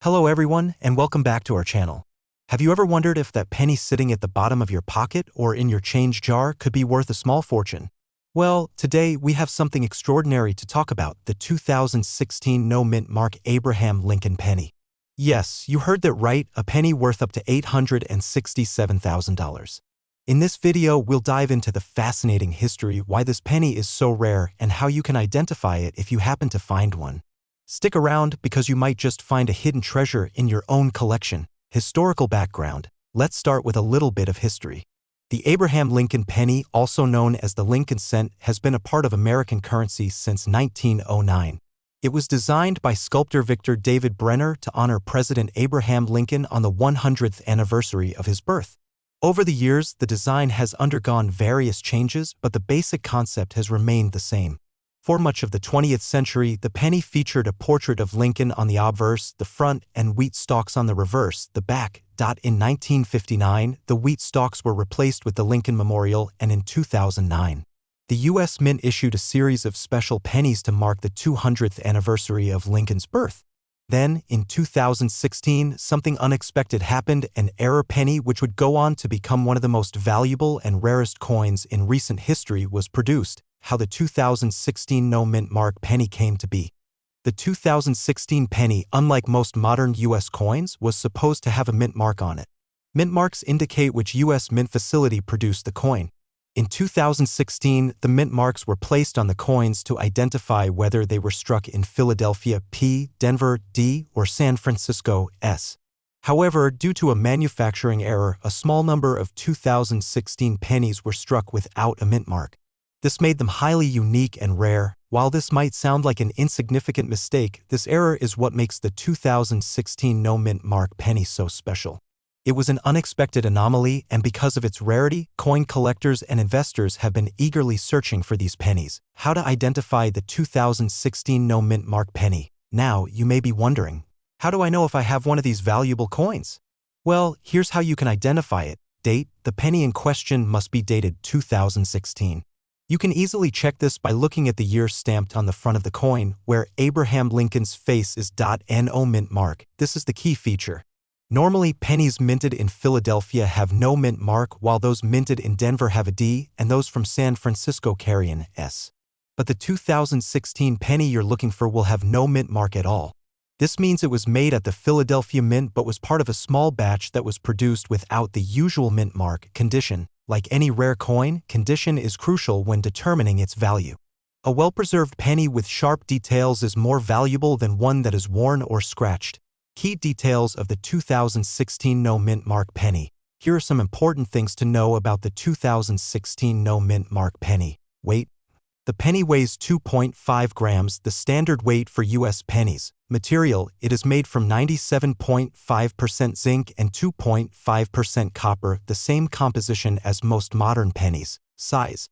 Hello everyone, and welcome back to our channel. Have you ever wondered if that penny sitting at the bottom of your pocket or in your change jar could be worth a small fortune? Well, today we have something extraordinary to talk about, the 2016 no-mint mark Abraham Lincoln penny. Yes, you heard that right, a penny worth up to $867,000. In this video, we'll dive into the fascinating history, why this penny is so rare, and how you can identify it if you happen to find one. Stick around because you might just find a hidden treasure in your own collection. Historical background. Let's start with a little bit of history. The Abraham Lincoln penny, also known as the Lincoln cent, has been a part of American currency since 1909. It was designed by sculptor Victor David Brenner to honor President Abraham Lincoln on the 100th anniversary of his birth. Over the years, the design has undergone various changes, but the basic concept has remained the same. For much of the 20th century, the penny featured a portrait of Lincoln on the obverse, the front, and wheat stalks on the reverse, the back. In 1959, the wheat stalks were replaced with the Lincoln Memorial, and in 2009, the U.S. Mint issued a series of special pennies to mark the 200th anniversary of Lincoln's birth. Then, in 2016, something unexpected happened. An error penny, which would go on to become one of the most valuable and rarest coins in recent history, was produced. How the 2016 no-mint mark penny came to be. The 2016 penny, unlike most modern U.S. coins, was supposed to have a mint mark on it. Mint marks indicate which U.S. mint facility produced the coin. In 2016, the mint marks were placed on the coins to identify whether they were struck in Philadelphia, P, Denver, D, or San Francisco, S. However, due to a manufacturing error, a small number of 2016 pennies were struck without a mint mark. This made them highly unique and rare. While this might sound like an insignificant mistake, this error is what makes the 2016 no-mint mark penny so special. It was an unexpected anomaly, and because of its rarity, coin collectors and investors have been eagerly searching for these pennies. How to identify the 2016 no-mint mark penny? Now, you may be wondering, how do I know if I have one of these valuable coins? Well, here's how you can identify it. Date: the penny in question must be dated 2016. You can easily check this by looking at the year stamped on the front of the coin, where Abraham Lincoln's face is .no mint mark. This is the key feature. Normally, pennies minted in Philadelphia have no mint mark, while those minted in Denver have a D, and those from San Francisco carry an S. But the 2016 penny you're looking for will have no mint mark at all. This means it was made at the Philadelphia Mint but was part of a small batch that was produced without the usual mint mark. Condition. Like any rare coin, condition is crucial when determining its value. A well-preserved penny with sharp details is more valuable than one that is worn or scratched. Key details of the 2016 no-mint mark penny. Here are some important things to know about the 2016 no-mint mark penny. Weight. The penny weighs 2.5 grams, the standard weight for U.S. pennies. Material: it is made from 97.5% zinc and 2.5% copper, the same composition as most modern pennies. Size: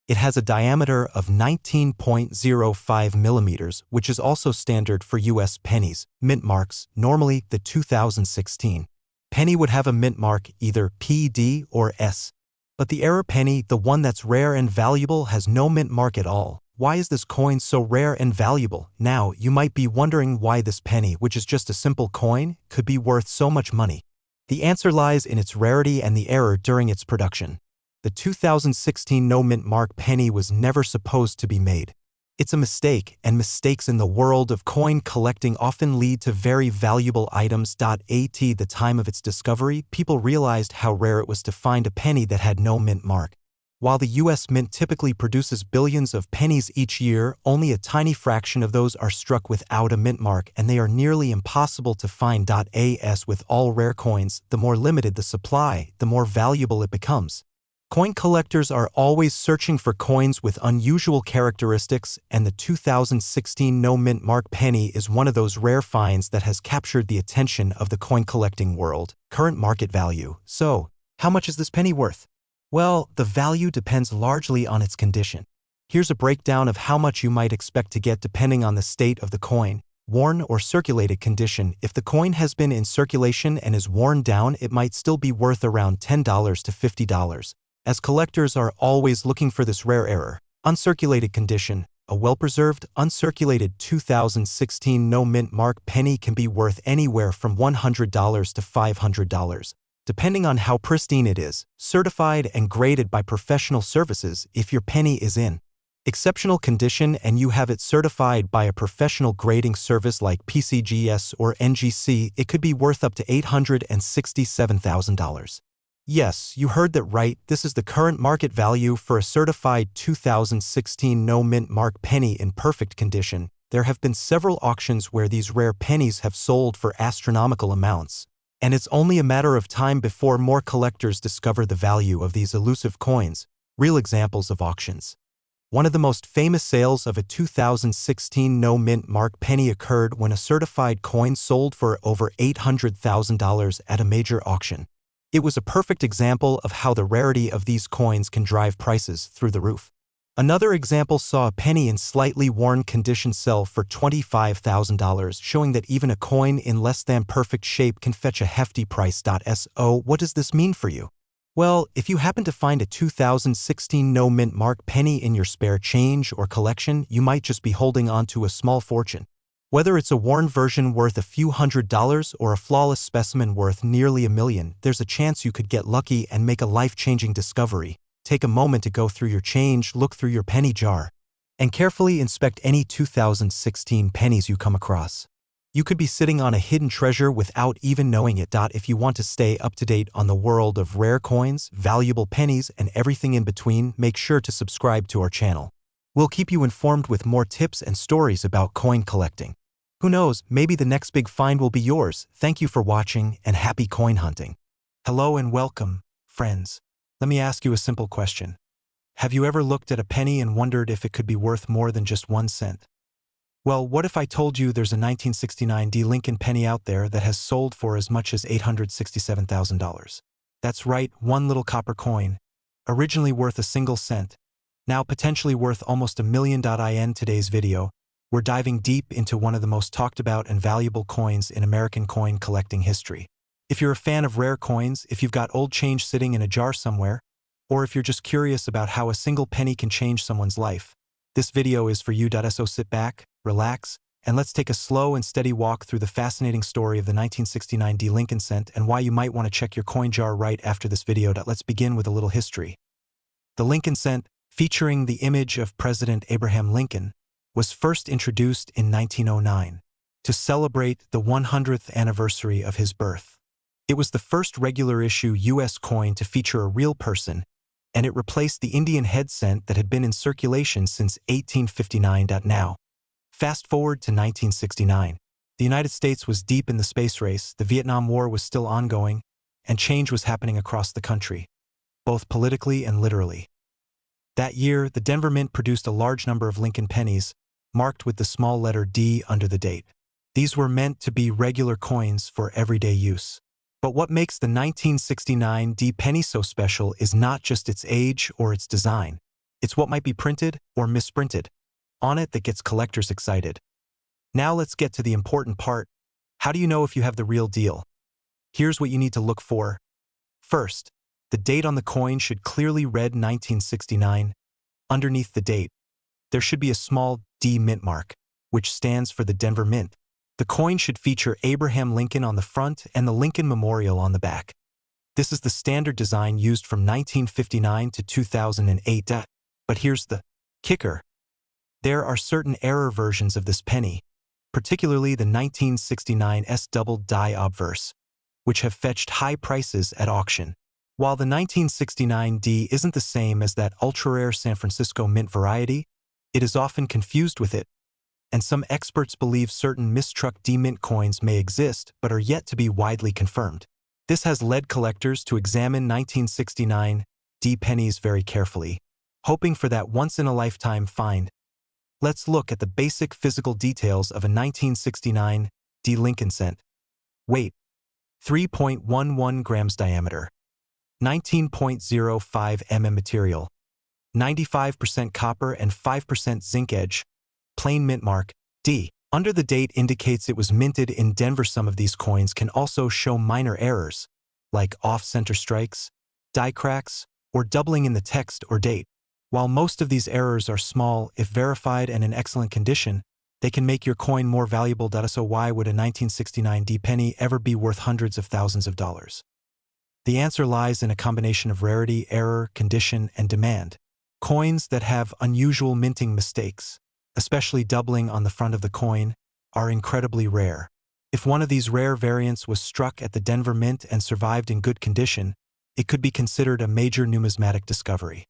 it has a diameter of 19.05 millimeters, which is also standard for U.S. pennies. Mint marks: normally, the 2016 penny would have a mint mark, either P, D, or S. But the error penny, the one that's rare and valuable, has no mint mark at all. Why is this coin so rare and valuable? Now, you might be wondering why this penny, which is just a simple coin, could be worth so much money. The answer lies in its rarity and the error during its production. The 2016 no-mint mark penny was never supposed to be made. It's a mistake, and mistakes in the world of coin collecting often lead to very valuable items. At the time of its discovery, people realized how rare it was to find a penny that had no mint mark. While the U.S. Mint typically produces billions of pennies each year, only a tiny fraction of those are struck without a mint mark, and they are nearly impossible to find. As with all rare coins, the more limited the supply, the more valuable it becomes. Coin collectors are always searching for coins with unusual characteristics, and the 2016 no-mint mark penny is one of those rare finds that has captured the attention of the coin collecting world. Current market value. So, how much is this penny worth? Well, the value depends largely on its condition. Here's a breakdown of how much you might expect to get depending on the state of the coin. Worn or circulated condition. If the coin has been in circulation and is worn down, it might still be worth around $10 to $50. As collectors are always looking for this rare error. Uncirculated condition. A well-preserved, uncirculated 2016 no-mint mark penny can be worth anywhere from $100 to $500, depending on how pristine it is, certified and graded by professional services. If your penny is in exceptional condition and you have it certified by a professional grading service like PCGS or NGC, it could be worth up to $867,000. Yes, you heard that right. This is the current market value for a certified 2016 no-mint mark penny in perfect condition. There have been several auctions where these rare pennies have sold for astronomical amounts, and it's only a matter of time before more collectors discover the value of these elusive coins. Real examples of auctions. One of the most famous sales of a 2016 no-mint mark penny occurred when a certified coin sold for over $800,000 at a major auction. It was a perfect example of how the rarity of these coins can drive prices through the roof. Another example saw a penny in slightly worn condition sell for $25,000, showing that even a coin in less than perfect shape can fetch a hefty price. So, what does this mean for you? Well, if you happen to find a 2016 no-mint mark penny in your spare change or collection, you might just be holding on to a small fortune. Whether it's a worn version worth a few $100s or a flawless specimen worth nearly $1 million, there's a chance you could get lucky and make a life-changing discovery. Take a moment to go through your change, look through your penny jar, and carefully inspect any 2016 pennies you come across. You could be sitting on a hidden treasure without even knowing it. If you want to stay up to date on the world of rare coins, valuable pennies, and everything in between, make sure to subscribe to our channel. We'll keep you informed with more tips and stories about coin collecting. Who knows, maybe the next big find will be yours. Thank you for watching and happy coin hunting. Hello and welcome, friends. Let me ask you a simple question. Have you ever looked at a penny and wondered if it could be worth more than just 1 cent? Well, what if I told you there's a 1969 D Lincoln penny out there that has sold for as much as $867,000? That's right, one little copper coin, originally worth a single cent, now potentially worth almost $1 million. In today's video, we're diving deep into one of the most talked about and valuable coins in American coin collecting history. If you're a fan of rare coins, if you've got old change sitting in a jar somewhere, or if you're just curious about how a single penny can change someone's life, this video is for you. So sit back, relax, and let's take a slow and steady walk through the fascinating story of the 1969 D Lincoln cent and why you might want to check your coin jar right after this video. Let's begin with a little history. The Lincoln cent, featuring the image of President Abraham Lincoln, was first introduced in 1909 to celebrate the 100th anniversary of his birth. It was the first regular issue U.S. coin to feature a real person, and it replaced the Indian head cent that had been in circulation since 1859. Now, fast forward to 1969. The United States was deep in the space race, the Vietnam War was still ongoing, and change was happening across the country, both politically and literally. That year, the Denver Mint produced a large number of Lincoln pennies, marked with the small letter D under the date. These were meant to be regular coins for everyday use. But what makes the 1969 D penny so special is not just its age or its design. It's what might be printed or misprinted on it that gets collectors excited. Now let's get to the important part. How do you know if you have the real deal? Here's what you need to look for. First, the date on the coin should clearly read 1969. Underneath the date, there should be a small D mint mark, which stands for the Denver Mint. The coin should feature Abraham Lincoln on the front and the Lincoln Memorial on the back. This is the standard design used from 1959 to 2008. But here's the kicker. There are certain error versions of this penny, particularly the 1969 S double die obverse, which have fetched high prices at auction. While the 1969 D isn't the same as that ultra-rare San Francisco Mint variety, it is often confused with it, and some experts believe certain mistruck D Mint coins may exist but are yet to be widely confirmed. This has led collectors to examine 1969 D pennies very carefully, hoping for that once-in-a-lifetime find. Let's look at the basic physical details of a 1969 D Lincoln cent. Weight: 3.11 grams diameter. 19.05 mm material, 95% copper and 5% zinc edge, plain mint mark, D. Under the date indicates it was minted in Denver. Some of these coins can also show minor errors, like off-center strikes, die cracks, or doubling in the text or date. While most of these errors are small, if verified and in excellent condition, they can make your coin more valuable. So why would a 1969 D penny ever be worth hundreds of thousands of dollars? The answer lies in a combination of rarity, error, condition, and demand. Coins that have unusual minting mistakes, especially doubling on the front of the coin, are incredibly rare. If one of these rare variants was struck at the Denver Mint and survived in good condition, it could be considered a major numismatic discovery.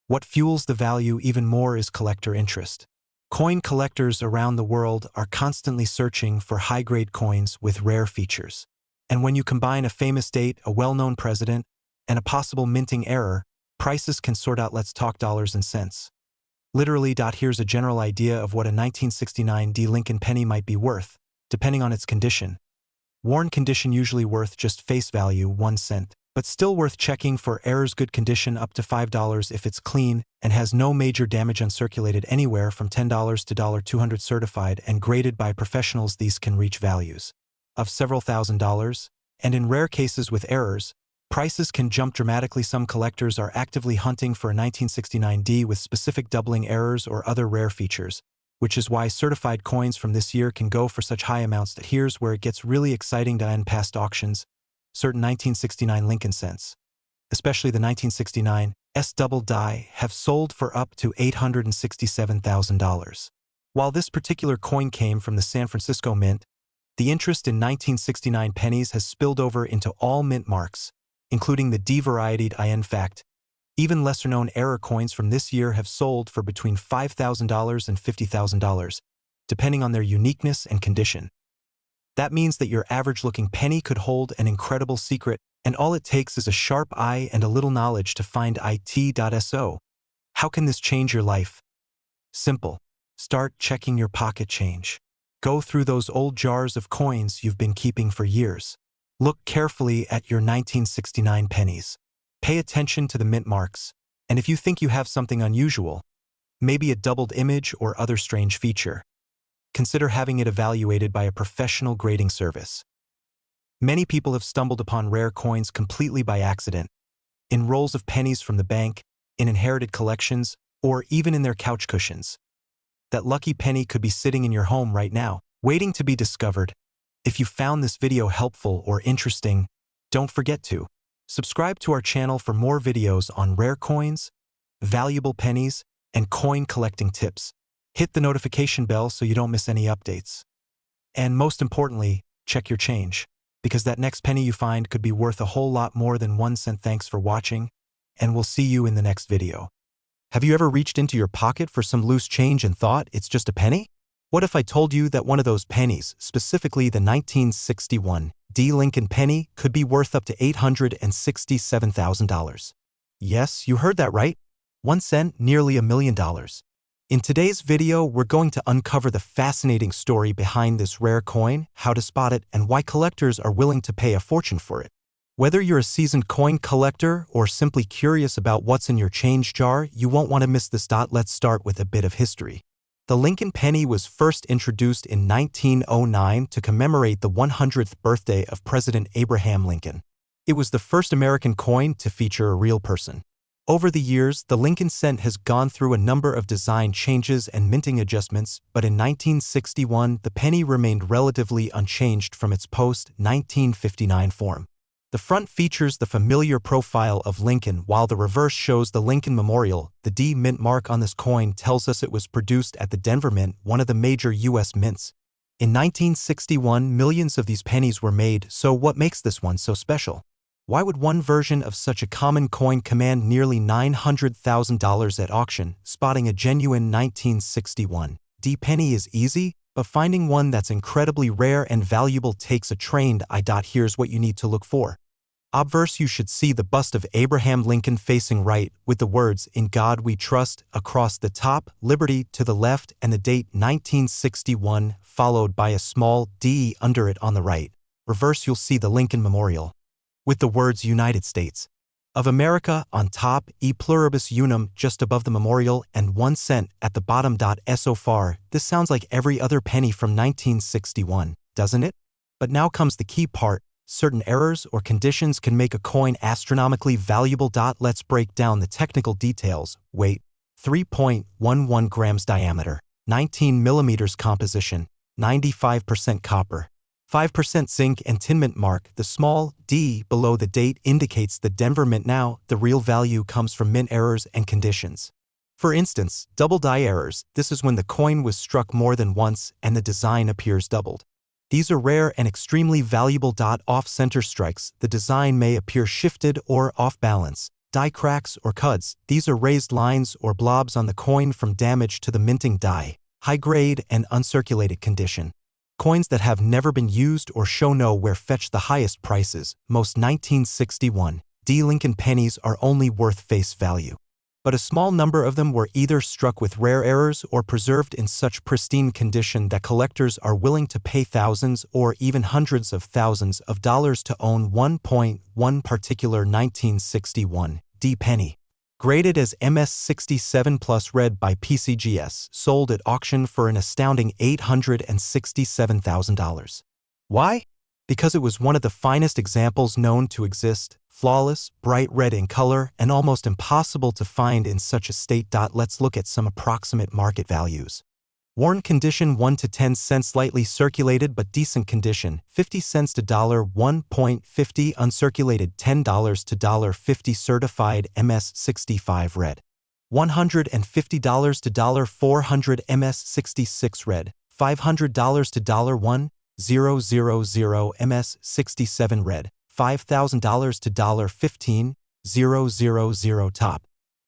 What fuels the value even more is collector interest. Coin collectors around the world are constantly searching for high-grade coins with rare features. And when you combine a famous date, a well-known president, and a possible minting error, prices can sort out. Let's talk dollars and cents. Literally. Here's a general idea of what a 1969 D Lincoln penny might be worth, depending on its condition. Worn condition usually worth just face value 1 cent, but still worth checking for errors. Good condition up to $5 if it's clean and has no major damage. Uncirculated anywhere from $10 to $200. Certified and graded by professionals, these can reach values of several $1,000s, and in rare cases with errors, prices can jump dramatically. Some collectors are actively hunting for a 1969 D with specific doubling errors or other rare features, which is why certified coins from this year can go for such high amounts. Here's where it gets really exciting. In past auctions, certain 1969 Lincoln cents, especially the 1969 S double die, have sold for up to $867,000. While this particular coin came from the San Francisco Mint, the interest in 1969 pennies has spilled over into all mint marks, including the D variety. In fact, even lesser-known error coins from this year have sold for between $5,000 and $50,000, depending on their uniqueness and condition. That means that your average-looking penny could hold an incredible secret, and all it takes is a sharp eye and a little knowledge to find it. How can this change your life? Simple. Start checking your pocket change. Go through those old jars of coins you've been keeping for years. Look carefully at your 1969 pennies. Pay attention to the mint marks, and if you think you have something unusual, maybe a doubled image or other strange feature, consider having it evaluated by a professional grading service. Many people have stumbled upon rare coins completely by accident, in rolls of pennies from the bank, in inherited collections, or even in their couch cushions. That lucky penny could be sitting in your home right now, waiting to be discovered. If you found this video helpful or interesting, don't forget to subscribe to our channel for more videos on rare coins, valuable pennies, and coin collecting tips. Hit the notification bell so you don't miss any updates. And most importantly, check your change, because that next penny you find could be worth a whole lot more than 1 cent. Thanks for watching, and we'll see you in the next video. Have you ever reached into your pocket for some loose change and thought it's just a penny? What if I told you that one of those pennies, specifically the 1961 D Lincoln penny, could be worth up to $867,000? Yes, you heard that right. 1 cent, nearly $1 million. In today's video, we're going to uncover the fascinating story behind this rare coin, how to spot it, and why collectors are willing to pay a fortune for it. Whether you're a seasoned coin collector or simply curious about what's in your change jar, you won't want to miss this. Let's start with a bit of history. The Lincoln penny was first introduced in 1909 to commemorate the 100th birthday of President Abraham Lincoln. It was the first American coin to feature a real person. Over the years, the Lincoln cent has gone through a number of design changes and minting adjustments, but in 1961, the penny remained relatively unchanged from its post-1959 form. The front features the familiar profile of Lincoln, while the reverse shows the Lincoln Memorial. The D mint mark on this coin tells us it was produced at the Denver Mint, one of the major U.S. mints. In 1961, millions of these pennies were made, so what makes this one so special? Why would one version of such a common coin command nearly $900,000 at auction? Spotting a genuine 1961 D penny is easy, but finding one that's incredibly rare and valuable takes a trained eye. Here's what you need to look for. Obverse, you should see the bust of Abraham Lincoln facing right, with the words, "In God We Trust," across the top, "Liberty" to the left, and the date 1961, followed by a small D under it on the right. Reverse, you'll see the Lincoln Memorial, with the words "United States of America" on top, "E pluribus unum" just above the memorial, and 1 cent at the bottom. So far, this sounds like every other penny from 1961, doesn't it? But now comes the key part. certain errors or conditions can make a coin astronomically valuable. Let's break down the technical details. Weight: 3.11 grams diameter, 19 millimeters composition, 95% copper, 5% zinc and tin. Mint mark: the small d below the date indicates the Denver Mint. Now, the real value comes from mint errors and conditions. For instance, double die errors. This is when the coin was struck more than once and the design appears doubled. These are rare and extremely valuable. Off-center strikes: the design may appear shifted or off-balance. Die cracks or cuds: these are raised lines or blobs on the coin from damage to the minting die. High-grade and uncirculated condition: coins that have never been used or show nowhere fetch the highest prices. Most 1961 D Lincoln pennies are only worth face value, but a small number of them were either struck with rare errors or preserved in such pristine condition that collectors are willing to pay thousands or even hundreds of thousands of dollars to own 1.1 particular 1961 D penny. Graded as MS67 Plus Red by PCGS, sold at auction for an astounding $867,000. Why? Because it was one of the finest examples known to exist, flawless, bright red in color, and almost impossible to find in such a state. Let's look at some approximate market values. Worn condition: 1 to 10 cents. Slightly circulated but decent condition, 50 cents to $1.50. Uncirculated, $10 to $1.50. Certified MS65 Red, $150 to $400. MS66 Red, $500 to $1,000. MS67 Red, $5,000 to $15,000. Top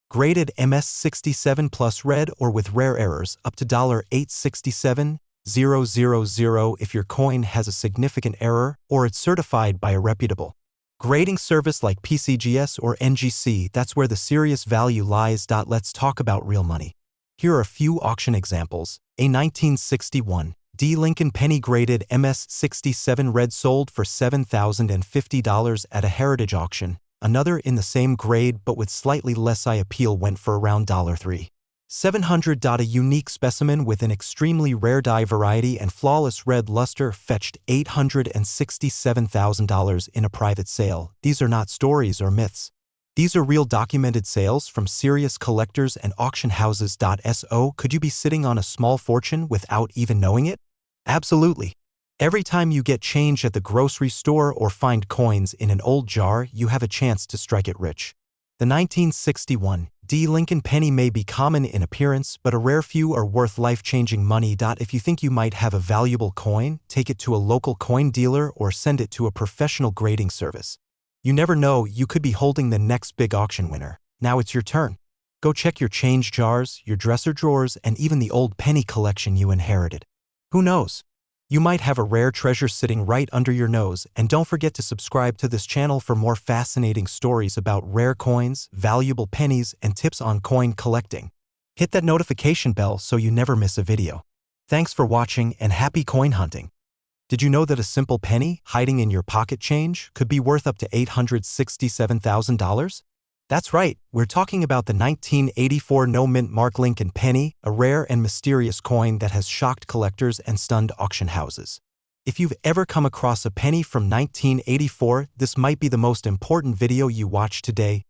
graded MS67 Plus Red or with rare errors up to $867,000 if your coin has a significant error or it's certified by a reputable grading service like PCGS or NGC. That's where the serious value lies. Let's talk about real money. Here are a few auction examples. A 1961 D Lincoln penny graded MS67 Red sold for $7,050 at a heritage auction. Another in the same grade but with slightly less eye appeal went for around $3,700. A unique specimen with an extremely rare die variety and flawless red luster fetched $867,000 in a private sale. These are not stories or myths. These are real documented sales from serious collectors and auction houses. So could you be sitting on a small fortune without even knowing it? Absolutely. Every time you get change at the grocery store or find coins in an old jar, you have a chance to strike it rich. The 1961 D Lincoln penny may be common in appearance, but a rare few are worth life-changing money. If you think you might have a valuable coin, take it to a local coin dealer or send it to a professional grading service. You never know, you could be holding the next big auction winner. Now it's your turn. Go check your change jars, your dresser drawers, and even the old penny collection you inherited. Who knows? You might have a rare treasure sitting right under your nose. And don't forget to subscribe to this channel for more fascinating stories about rare coins, valuable pennies, and tips on coin collecting. Hit that notification bell so you never miss a video. Thanks for watching and happy coin hunting. Did you know that a simple penny hiding in your pocket change could be worth up to $867,000? That's right, we're talking about the 1984 no-mint mark Lincoln penny, a rare and mysterious coin that has shocked collectors and stunned auction houses. If you've ever come across a penny from 1984, this might be the most important video you watch today.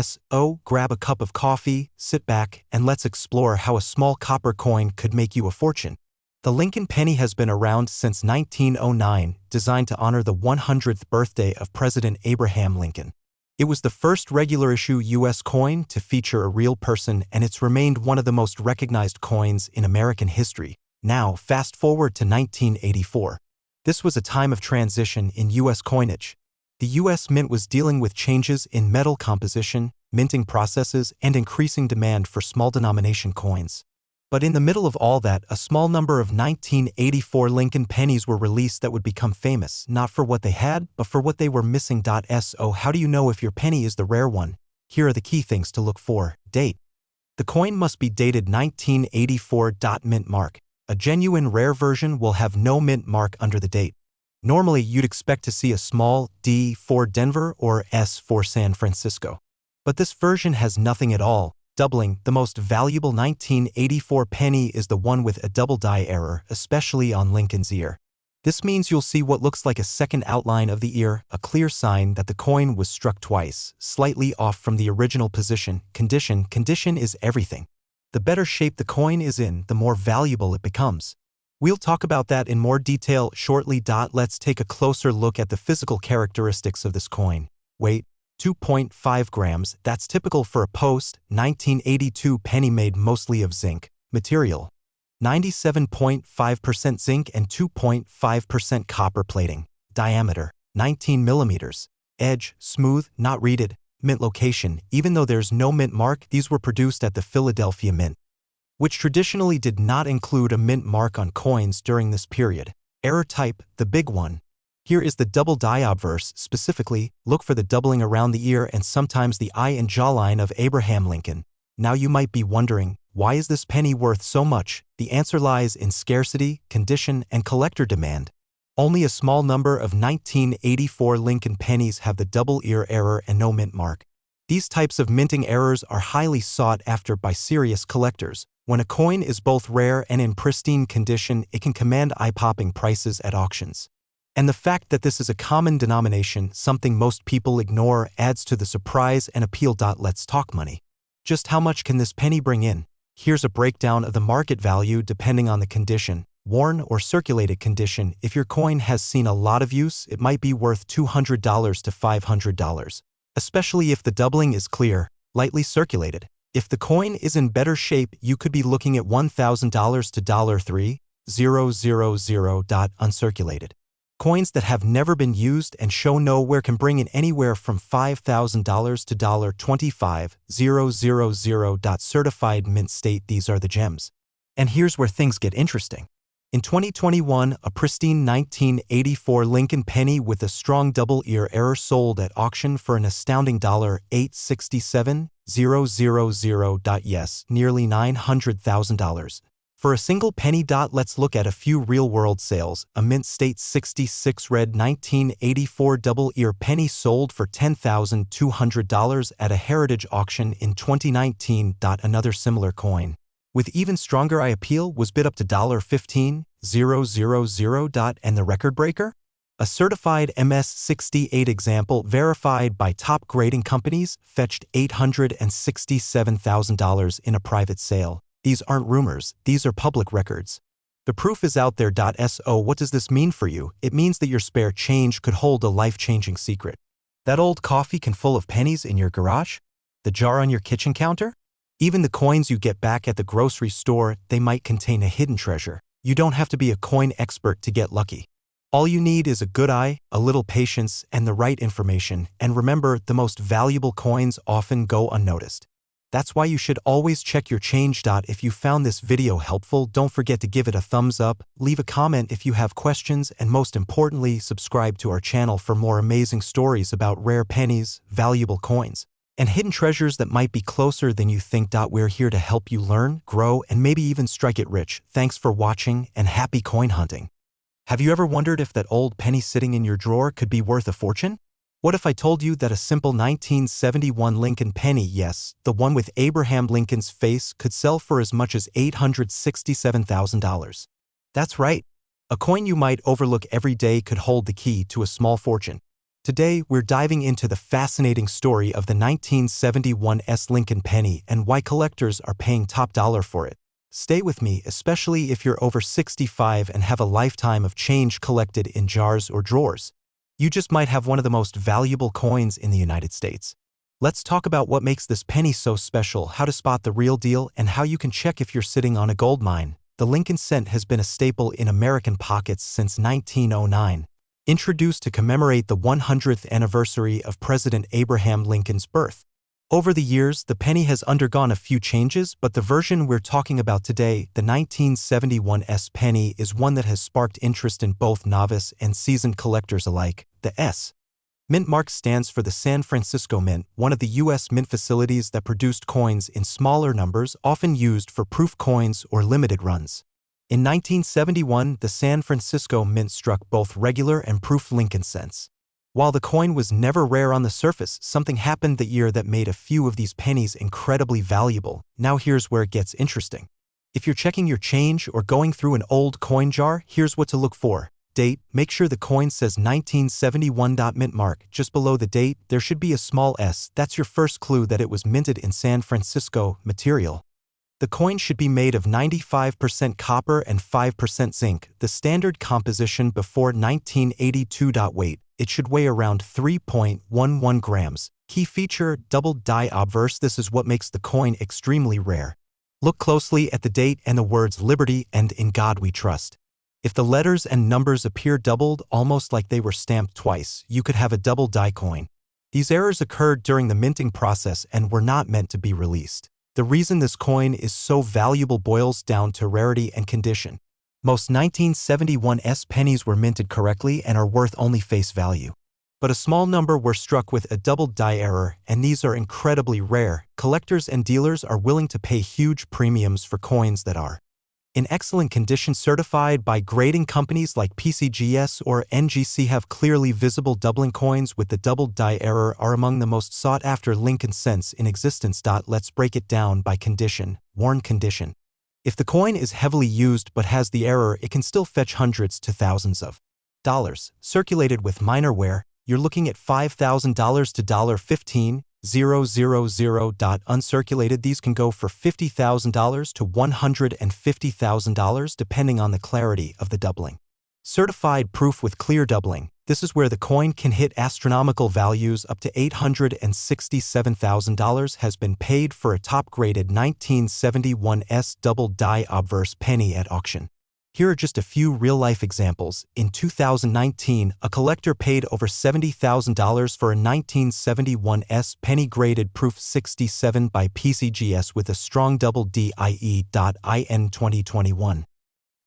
So grab a cup of coffee, sit back, and let's explore how a small copper coin could make you a fortune. The Lincoln penny has been around since 1909, designed to honor the 100th birthday of President Abraham Lincoln. It was the first regular-issue U.S. coin to feature a real person, and it's remained one of the most recognized coins in American history. Now, fast forward to 1984. This was a time of transition in U.S. coinage. The U.S. Mint was dealing with changes in metal composition, minting processes, and increasing demand for small-denomination coins. But in the middle of all that, a small number of 1984 Lincoln pennies were released that would become famous, not for what they had, but for what they were missing. So how do you know if your penny is the rare one? Here are the key things to look for. Date. The coin must be dated 1984. Mint mark. A genuine rare version will have no mint mark under the date. Normally, you'd expect to see a small D for Denver or S for San Francisco. But this version has nothing at all. Doubling, the most valuable 1984 penny is the one with a double die error, especially on Lincoln's ear. This means you'll see what looks like a second outline of the ear, a clear sign that the coin was struck twice, slightly off from the original position. Condition is everything. The better shape the coin is in, the more valuable it becomes. We'll talk about that in more detail shortly. Let's take a closer look at the physical characteristics of this coin. Weight, 2.5 grams, that's typical for a post-1982 penny made mostly of zinc. Material, 97.5% zinc and 2.5% copper plating. Diameter, 19 millimeters. Edge, smooth, not reeded. Mint location, even though there's no mint mark, these were produced at the Philadelphia Mint, which traditionally did not include a mint mark on coins during this period. Error type, the big one. Here is the double die obverse. Specifically, look for the doubling around the ear and sometimes the eye and jawline of Abraham Lincoln. Now you might be wondering, why is this penny worth so much? The answer lies in scarcity, condition, and collector demand. Only a small number of 1984 Lincoln pennies have the double ear error and no mint mark. These types of minting errors are highly sought after by serious collectors. When a coin is both rare and in pristine condition, it can command eye-popping prices at auctions. And the fact that this is a common denomination, something most people ignore, adds to the surprise and appeal. Let's talk money. Just how much can this penny bring in? Here's a breakdown of the market value depending on the condition. Worn or circulated condition, if your coin has seen a lot of use, it might be worth $200 to $500, especially if the doubling is clear, lightly circulated. If the coin is in better shape, you could be looking at $1,000 to $3,000. Uncirculated. Coins that have never been used and show no wear can bring in anywhere from $5,000 to $25,000. Certified mint state, these are the gems. And here's where things get interesting. In 2021, a pristine 1984 Lincoln penny with a strong double ear error sold at auction for an astounding $867,000. Yes, nearly $900,000. For a single penny. Let's look at a few real-world sales. A Mint State 66 red 1984 double-ear penny sold for $10,200 at a heritage auction in 2019. Another similar coin, with even stronger eye appeal, was bid up to $15,000. And the record breaker? A certified MS-68 example verified by top grading companies fetched $867,000 in a private sale. These aren't rumors, these are public records. The proof is out there. So what does this mean for you? It means that your spare change could hold a life-changing secret. That old coffee can full of pennies in your garage? The jar on your kitchen counter? Even the coins you get back at the grocery store, they might contain a hidden treasure. You don't have to be a coin expert to get lucky. All you need is a good eye, a little patience, and the right information. And remember, the most valuable coins often go unnoticed. That's why you should always check your change. If you found this video helpful, don't forget to give it a thumbs up, leave a comment if you have questions, and most importantly, subscribe to our channel for more amazing stories about rare pennies, valuable coins, and hidden treasures that might be closer than you think. We're here to help you learn, grow, and maybe even strike it rich. Thanks for watching, and happy coin hunting. Have you ever wondered if that old penny sitting in your drawer could be worth a fortune? What if I told you that a simple 1971 Lincoln penny, yes, the one with Abraham Lincoln's face, could sell for as much as $867,000? That's right. A coin you might overlook every day could hold the key to a small fortune. Today, we're diving into the fascinating story of the 1971 Lincoln penny and why collectors are paying top dollar for it. Stay with me, especially if you're over 65 and have a lifetime of change collected in jars or drawers. You just might have one of the most valuable coins in the United States. Let's talk about what makes this penny so special, how to spot the real deal, and how you can check if you're sitting on a gold mine. The Lincoln cent has been a staple in American pockets since 1909. Introduced to commemorate the 100th anniversary of President Abraham Lincoln's birth. Over the years, the penny has undergone a few changes, but the version we're talking about today, the 1971 penny, is one that has sparked interest in both novice and seasoned collectors alike. The S Mint mark stands for the San Francisco Mint, one of the U.S. mint facilities that produced coins in smaller numbers, often used for proof coins or limited runs. In 1971, the San Francisco Mint struck both regular and proof Lincoln cents. While the coin was never rare on the surface, something happened that year that made a few of these pennies incredibly valuable. Now here's where it gets interesting. If you're checking your change or going through an old coin jar, here's what to look for. Date, make sure the coin says 1971. Mint mark, just below the date, there should be a small S. That's your first clue that it was minted in San Francisco. Material. The coin should be made of 95% copper and 5% zinc, the standard composition before 1982. Weight, it should weigh around 3.11 grams. Key feature, double die obverse. This is what makes the coin extremely rare. Look closely at the date and the words Liberty and In God We Trust. If the letters and numbers appear doubled, almost like they were stamped twice, you could have a double die coin. These errors occurred during the minting process and were not meant to be released. The reason this coin is so valuable boils down to rarity and condition. Most 1971's pennies were minted correctly and are worth only face value. But a small number were struck with a double die error, and these are incredibly rare. Collectors and dealers are willing to pay huge premiums for coins that are in excellent condition, certified by grading companies like PCGS or NGC. Have clearly visible doubling coins with the double die error are among the most sought after Lincoln cents in existence. Let's break it down by condition. Worn condition. If the coin is heavily used but has the error, it can still fetch hundreds to thousands of dollars. Circulated with minor wear, you're looking at $5,000 to $15,000. Uncirculated, these can go for $50,000 to $150,000 depending on the clarity of the doubling. Certified proof with clear doubling. This is where the coin can hit astronomical values. Up to $867,000 has been paid for a top-graded 1971's double die obverse penny at auction. Here are just a few real-life examples. In 2019, a collector paid over $70,000 for a 1971's penny-graded proof 67 by PCGS with a strong double DIE.IN 2021.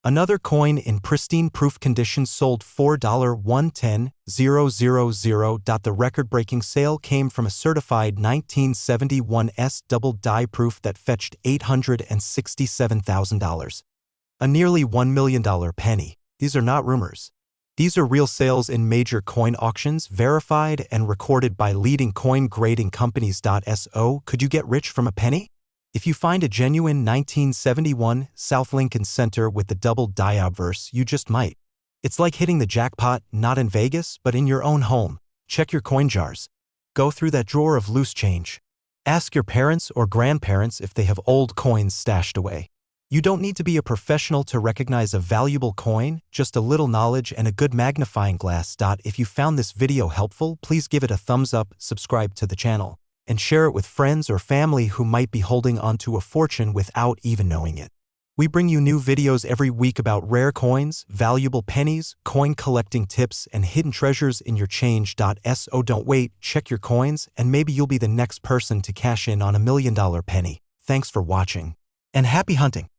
Another coin in pristine proof condition sold $4,110,000. The record-breaking sale came from a certified 1971's double die proof that fetched $867,000. A nearly $1 million penny. These are not rumors. These are real sales in major coin auctions, verified and recorded by leading coin grading companies. So, could you get rich from a penny? If you find a genuine 1971 South Lincoln Center with the double die obverse, you just might. It's like hitting the jackpot, not in Vegas, but in your own home. Check your coin jars. Go through that drawer of loose change. Ask your parents or grandparents if they have old coins stashed away. You don't need to be a professional to recognize a valuable coin, just a little knowledge and a good magnifying glass. If you found this video helpful, please give it a thumbs up, subscribe to the channel, and share it with friends or family who might be holding onto a fortune without even knowing it. We bring you new videos every week about rare coins, valuable pennies, coin collecting tips, and hidden treasures in your change. So don't wait, check your coins, and maybe you'll be the next person to cash in on $1 million penny. Thanks for watching, and happy hunting!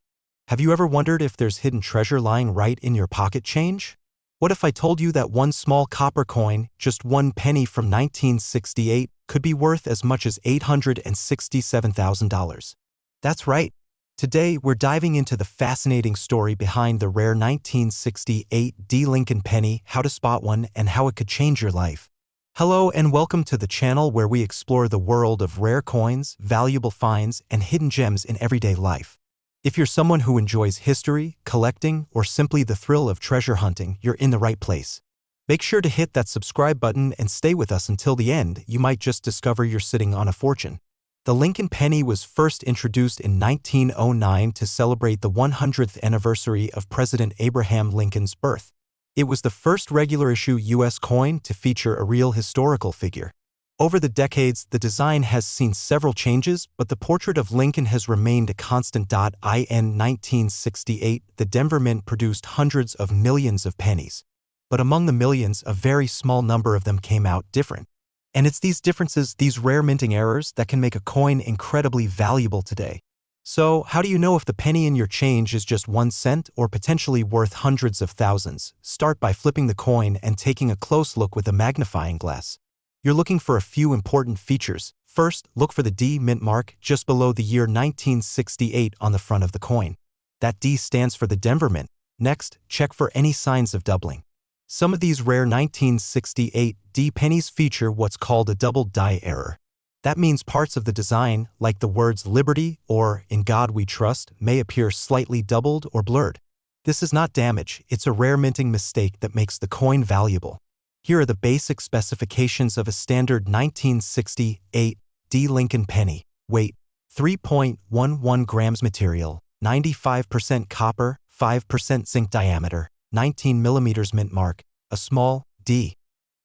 Have you ever wondered if there's hidden treasure lying right in your pocket change? What if I told you that one small copper coin, just one penny from 1968, could be worth as much as $867,000? That's right. Today, we're diving into the fascinating story behind the rare 1968 Lincoln penny, how to spot one, and how it could change your life. Hello and welcome to the channel where we explore the world of rare coins, valuable finds, and hidden gems in everyday life. If you're someone who enjoys history, collecting, or simply the thrill of treasure hunting, you're in the right place. Make sure to hit that subscribe button and stay with us until the end. You might just discover you're sitting on a fortune. The Lincoln penny was first introduced in 1909 to celebrate the 100th anniversary of President Abraham Lincoln's birth. It was the first regular-issue U.S. coin to feature a real historical figure. Over the decades, the design has seen several changes, but the portrait of Lincoln has remained a constant. In 1968, the Denver Mint produced hundreds of millions of pennies. But among the millions, a very small number of them came out different. And it's these differences, these rare minting errors, that can make a coin incredibly valuable today. So, how do you know if the penny in your change is just 1 cent or potentially worth hundreds of thousands? Start by flipping the coin and taking a close look with a magnifying glass. You're looking for a few important features. First, look for the D mint mark just below the year 1968 on the front of the coin. That D stands for the Denver Mint. Next, check for any signs of doubling. Some of these rare 1968 D pennies feature what's called a double die error. That means parts of the design, like the words Liberty or In God We Trust, may appear slightly doubled or blurred. This is not damage, it's a rare minting mistake that makes the coin valuable. Here are the basic specifications of a standard 1968 D. Lincoln penny. Weight: 3.11 grams. Material: 95% copper, 5% zinc. Diameter: 19 millimeters. Mint mark: a small D.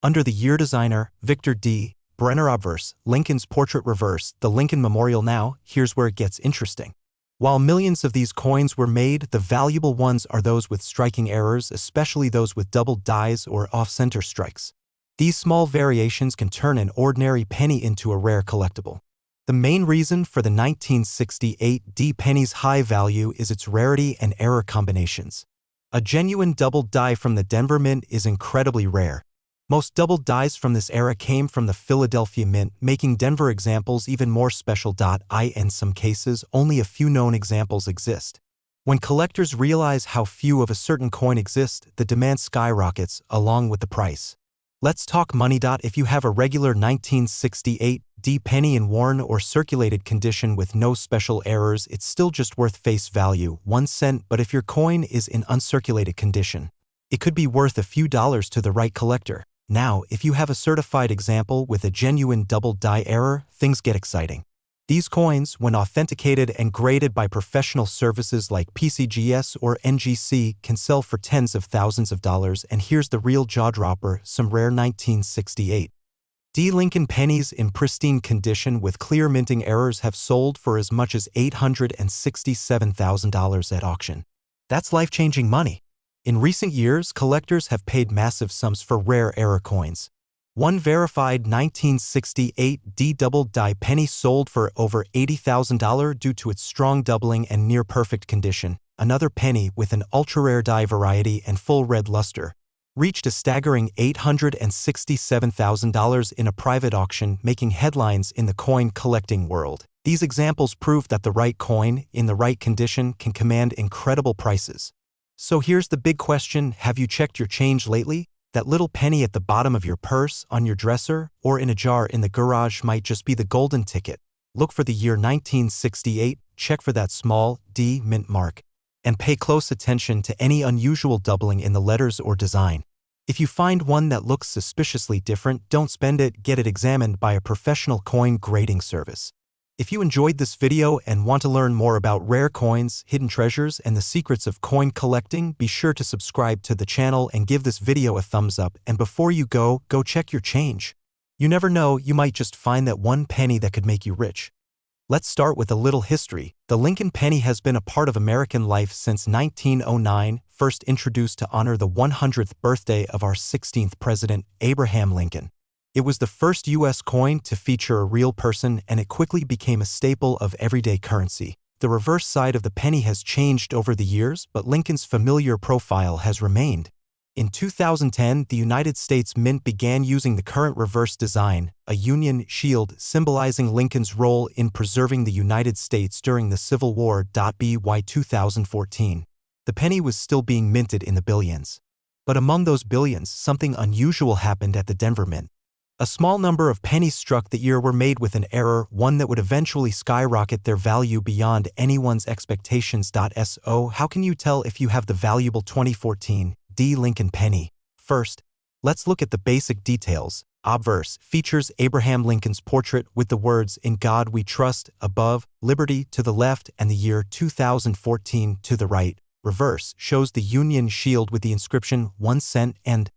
Under the year: designer, Victor D. Brenner. Obverse: Lincoln's portrait. Reverse: the Lincoln Memorial. Now, here's where it gets interesting. While millions of these coins were made, the valuable ones are those with striking errors, especially those with double dies or off-center strikes. These small variations can turn an ordinary penny into a rare collectible. The main reason for the 1968 D penny's high value is its rarity and error combinations. A genuine double die from the Denver Mint is incredibly rare. Most double dies from this era came from the Philadelphia Mint, making Denver examples even more special. In some cases, only a few known examples exist. When collectors realize how few of a certain coin exist, the demand skyrockets, along with the price. Let's talk money. If you have a regular 1968 D penny in worn or circulated condition with no special errors, it's still just worth face value, 1 cent. But if your coin is in uncirculated condition, it could be worth a few dollars to the right collector. Now, if you have a certified example with a genuine double die error, things get exciting. These coins, when authenticated and graded by professional services like PCGS or NGC, can sell for tens of thousands of dollars. And here's the real jaw-dropper: some rare 1968 D. Lincoln pennies in pristine condition with clear minting errors have sold for as much as $867,000 at auction. That's life-changing money. In recent years, collectors have paid massive sums for rare error coins. One verified 1968 D double die penny sold for over $80,000 due to its strong doubling and near-perfect condition. Another penny with an ultra-rare die variety and full red luster reached a staggering $867,000 in a private auction, making headlines in the coin collecting world. These examples prove that the right coin, in the right condition, can command incredible prices. So here's the big question: have you checked your change lately? That little penny at the bottom of your purse, on your dresser, or in a jar in the garage might just be the golden ticket. Look for the year 1968, check for that small D mint mark, and pay close attention to any unusual doubling in the letters or design. If you find one that looks suspiciously different, don't spend it, get it examined by a professional coin grading service. If you enjoyed this video and want to learn more about rare coins, hidden treasures, and the secrets of coin collecting, be sure to subscribe to the channel and give this video a thumbs up. And before you go check your change. You never know, you might just find that one penny that could make you rich. Let's start with a little history. The Lincoln penny has been a part of American life since 1909, first introduced to honor the 100th birthday of our 16th president, Abraham Lincoln. It was the first U.S. coin to feature a real person, and it quickly became a staple of everyday currency. The reverse side of the penny has changed over the years, but Lincoln's familiar profile has remained. In 2010, the United States Mint began using the current reverse design, a Union shield symbolizing Lincoln's role in preserving the United States during the Civil War. By 2014, the penny was still being minted in the billions. But among those billions, something unusual happened at the Denver Mint. A small number of pennies struck the year were made with an error, one that would eventually skyrocket their value beyond anyone's expectations. So how can you tell if you have the valuable 2014 D. Lincoln penny? First, let's look at the basic details. Obverse features Abraham Lincoln's portrait with the words "In God We Trust" above, liberty to the left, and the year 2014 to the right. Reverse shows the Union shield with the inscription 1 cent and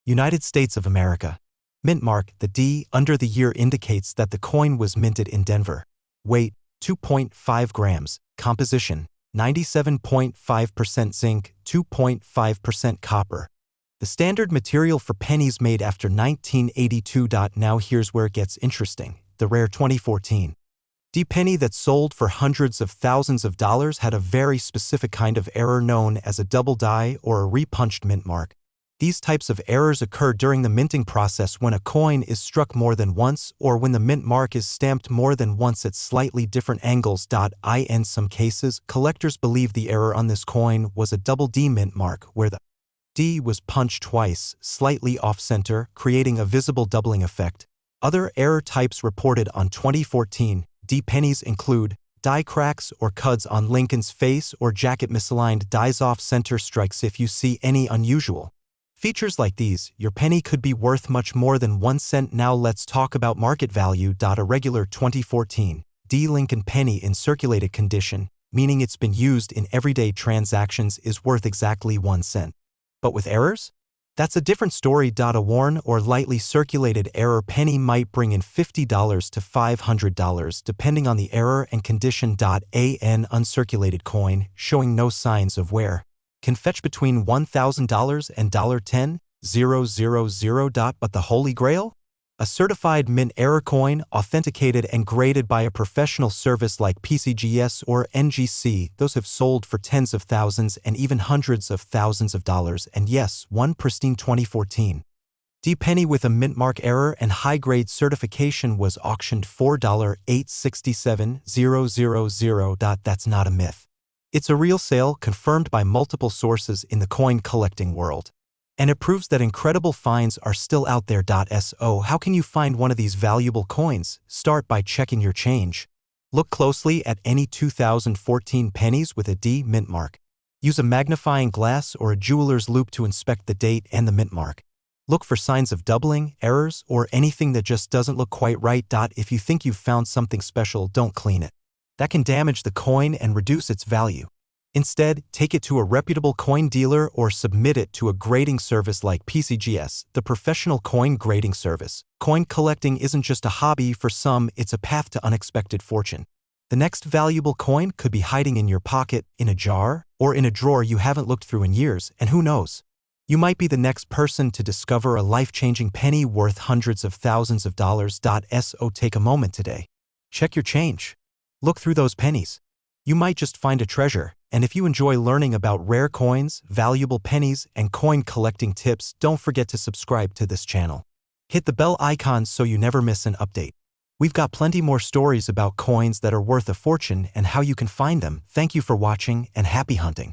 United States of America. Mint mark, the D under the year indicates that the coin was minted in Denver. Weight: 2.5 grams. Composition: 97.5% zinc, 2.5% copper. The standard material for pennies made after 1982. Now here's where it gets interesting. The rare 2014 D penny that sold for hundreds of thousands of dollars had a very specific kind of error known as a double die or a repunched mint mark. These types of errors occur during the minting process when a coin is struck more than once or when the mint mark is stamped more than once at slightly different angles. In some cases, collectors believe the error on this coin was a double D mint mark where the D was punched twice, slightly off-center, creating a visible doubling effect. Other error types reported on 2014 D pennies include Die cracks or cuts on Lincoln's face or jacket, misaligned dies off center, strikes. If you see any unusual features like these, your penny could be worth much more than 1 cent. Now let's talk about market value. A regular 2014 D Lincoln penny in circulated condition, meaning it's been used in everyday transactions, is worth exactly 1 cent. But with errors? That's a different story. A worn or lightly circulated error penny might bring in $50 to $500 depending on the error and condition. An uncirculated coin, showing no signs of wear, can fetch between $1,000 and $10,000. But the Holy Grail? A certified mint error coin, authenticated and graded by a professional service like PCGS or NGC. Those have sold for tens of thousands and even hundreds of thousands of dollars. And yes, one pristine 2014 D penny with a mint mark error and high-grade certification was auctioned for $867,000. That's not a myth. It's a real sale, confirmed by multiple sources in the coin collecting world. And it proves that incredible finds are still out there. So how can you find one of these valuable coins? Start by checking your change. Look closely at any 2014 pennies with a D mint mark. Use a magnifying glass or a jeweler's loupe to inspect the date and the mint mark. Look for signs of doubling, errors, or anything that just doesn't look quite right. If you think you've found something special, don't clean it. That can damage the coin and reduce its value. Instead, take it to a reputable coin dealer or submit it to a grading service like PCGS, the professional coin grading service. Coin collecting isn't just a hobby. For some, it's a path to unexpected fortune. The next valuable coin could be hiding in your pocket, in a jar, or in a drawer you haven't looked through in years, and who knows? You might be the next person to discover a life-changing penny worth hundreds of thousands of dollars. So take a moment today. Check your change. Look through those pennies. You might just find a treasure. And if you enjoy learning about rare coins, valuable pennies, and coin collecting tips, don't forget to subscribe to this channel. Hit the bell icon so you never miss an update. We've got plenty more stories about coins that are worth a fortune and how you can find them. Thank you for watching and happy hunting.